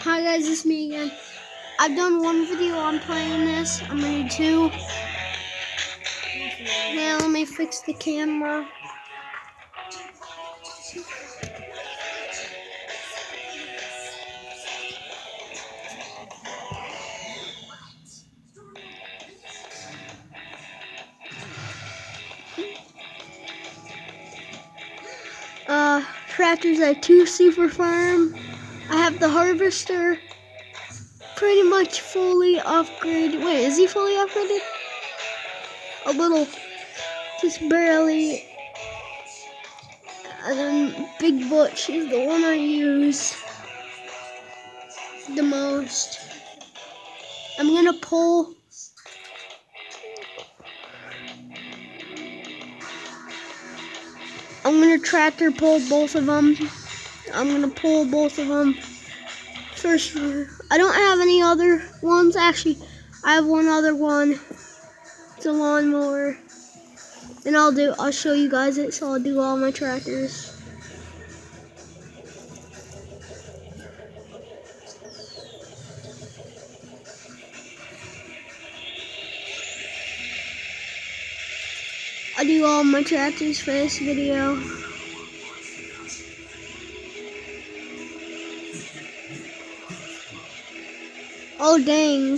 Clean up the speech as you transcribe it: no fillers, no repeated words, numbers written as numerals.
Hi guys, it's me again. I've done one video on playing this. I'm gonna do two. Now let me fix the camera. Tractors at 2 Super Farm. I have the harvester pretty much fully upgraded. Wait, is he fully upgraded? A little, just barely. And then Big Butch is the one I use the most. I'm gonna pull tractor pull both of them. I'm gonna pull both of them first. I don't have any other ones. Actually, I have one other one. It's a lawnmower, and I'll show you guys it. So I'll do all my tractors. I do all my tractors for this video. Oh dang.